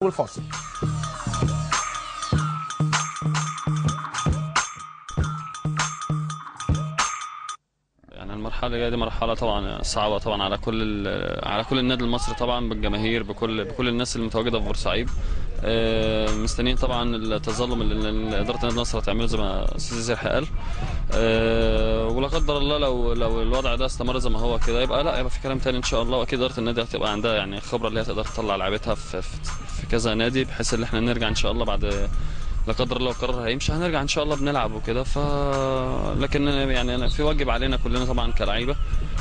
والفاصل. يعني المرحله اللي جايه دي مرحله طبعا صعبه طبعا على كل النادي المصري طبعا بالجماهير بكل الناس المتواجده في بورسعيد. مستنيين طبعا التظلم اللي اداره النادي النصر هتعمله زي ما استاذ زرحي قال. ولا قدر الله لو الوضع ده استمر زي ما هو كده يبقى في كلام تاني ان شاء الله. واكيد اداره النادي هتبقى عندها يعني خبره اللي هي تقدر تطلع لعيبتها في كذا نادي بحيث ان احنا نرجع ان شاء الله بعد لا قدر الله القرار هيمشي هنرجع ان شاء الله بنلعب وكده. لكن يعني أنا في واجب علينا كلنا طبعا كلاعيبه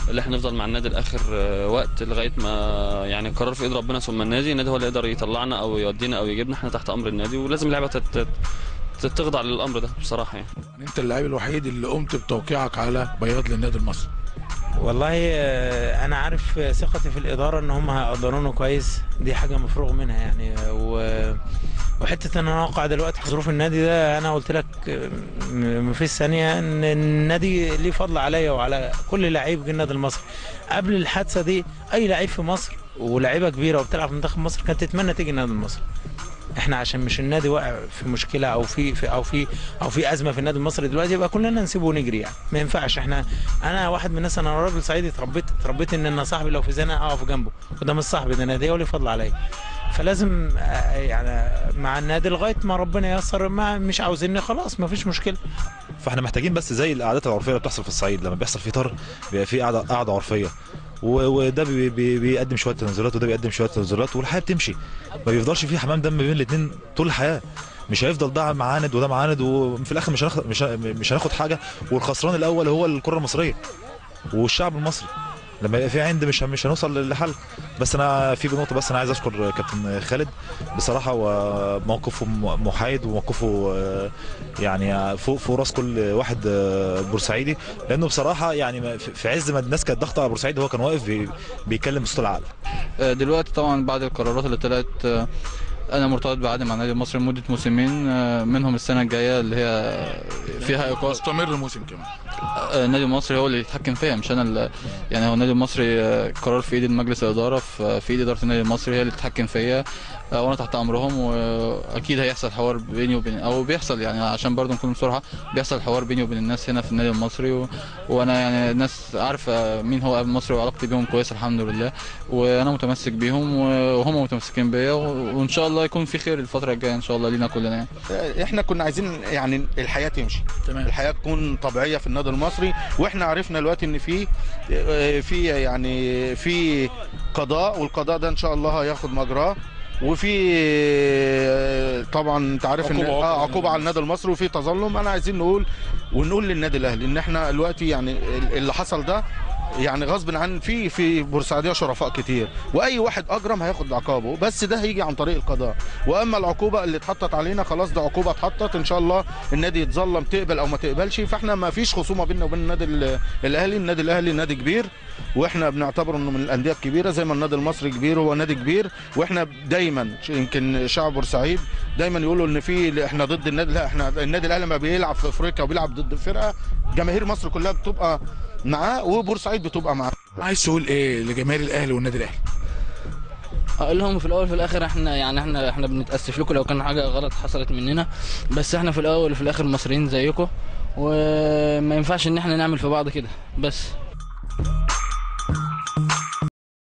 اللي احنا نفضل مع النادي لاخر وقت لغايه ما يعني القرار في ايد ربنا ثم النادي هو اللي يقدر يطلعنا او يودينا او يجيبنا. احنا تحت امر النادي ولازم اللعبه تخضع للامر ده بصراحه يعني انت اللاعب الوحيد اللي قمت بتوقيعك على بياض للنادي المصري. والله انا عارف ثقتي في الاداره ان هم هيقدرونه كويس، دي حاجه مفروغ منها يعني. وحته ان انا اوقع دلوقتي في ظروف النادي ده، انا قلت لك مفيش ثانيه ان النادي ليه فضل عليا وعلى كل لعيب في النادي المصري. قبل الحادثه دي اي لعيب في مصر ولاعيبه كبيره وبتلعب في منتخب مصر كانت تتمنى تيجي النادي المصري. احنا عشان مش النادي واقع في مشكله او في ازمه في النادي المصري دلوقتي يبقى كلنا نسيبه ونجري يعني. ما ينفعش. انا واحد من الناس، انا راجل صعيدي اتربيت ان انا صاحبي لو في زنقه اقف جنبه، وده مش صاحبي، ده نادي ولي فضل عليا. فلازم يعني مع النادي لغايه ما ربنا ييسر. ما مش عاوزيني خلاص ما فيش مشكله. فاحنا محتاجين بس زي القعدات العرفيه اللي بتحصل في الصعيد، لما بيحصل في طار بيبقى في قعده عرفيه، وده بيقدم شويه تنازلات وده بيقدم شويه تنازلات والحياه بتمشي. ما بيفضلش في حمام دم بين الاثنين طول الحياه. مش هيفضل ده معاند وده معاند وفي الاخر مش هناخد حاجه. والخسران الاول هو الكره المصريه والشعب المصري. لما يبقى في عند مش هنوصل لحل. بس انا في نقطه، بس انا عايز اشكر كابتن خالد بصراحه، وموقفه محايد وموقفه يعني فوق راس كل واحد بورسعيدي، لانه بصراحه يعني في عز ما الناس كانت ضاغطه على بورسعيد هو كان واقف بيتكلم بصوت العقل. دلوقتي طبعا بعد القرارات اللي طلعت انا مرتبط بعقد مع النادي المصري لمده موسمين، منهم السنه الجايه اللي هي فيها ايقاف استمر الموسم كمان. النادي المصري هو اللي يتحكم فيها مش انا يعني هو النادي المصري قرار في ايد المجلس الاداره، في ايد اداره النادي المصري هي اللي تتحكم فيا، وانا تحت امرهم. واكيد هيحصل حوار بيني وبين او بيحصل يعني عشان برضه نكون بصراحه بيحصل حوار بيني وبين الناس هنا في النادي المصري. وانا يعني الناس عارفه مين هو ابو المصري وعلاقتي بيهم كويسه الحمد لله، وانا متمسك بيهم وهم متمسكين بيا، وان شاء الله يكون في خير الفتره الجايه ان شاء الله لينا كلنا يعني. احنا كنا عايزين يعني الحياه تمشي تمام، الحياه تكون طبيعيه في النادي المصري، واحنا عرفنا دلوقتي ان في قضاء، والقضاء ده ان شاء الله هياخد مجراه، وفي طبعا انت عارف ان عقوبه على النادي المصري وفي تظلم. انا عايزين نقول للنادي الاهلي ان احنا دلوقتي يعني اللي حصل ده يعني غصب عن في بورسعيديه شرفاء كتير، واي واحد اجرم هياخد عقابه، بس ده هيجي عن طريق القضاء. واما العقوبه اللي اتحطت علينا خلاص ده عقوبه اتحطت، ان شاء الله النادي يتظلم تقبل او ما تقبلش. فاحنا ما فيش خصومه بيننا وبين النادي الاهلي. النادي الاهلي نادي كبير واحنا بنعتبره انه من الانديه الكبيره زي ما النادي المصري كبير، هو نادي كبير. واحنا دايما يمكن شعب بورسعيد دايما يقولوا ان احنا ضد النادي. لا، احنا النادي الاهلي ما بيلعب في افريقيا وبيلعب ضد فرقه جماهير مصر كلها بتبقى معاه وبورسعيد بتبقى معاه. عايز تقول ايه لجماهير الاهلي والنادي الاهلي؟ اقول لهم في الاول وفي الاخر احنا بنتاسف لكم لو كان حاجه غلط حصلت مننا، بس احنا في الاول وفي الاخر مصريين زيكم، وما ينفعش ان احنا نعمل في بعض كده بس.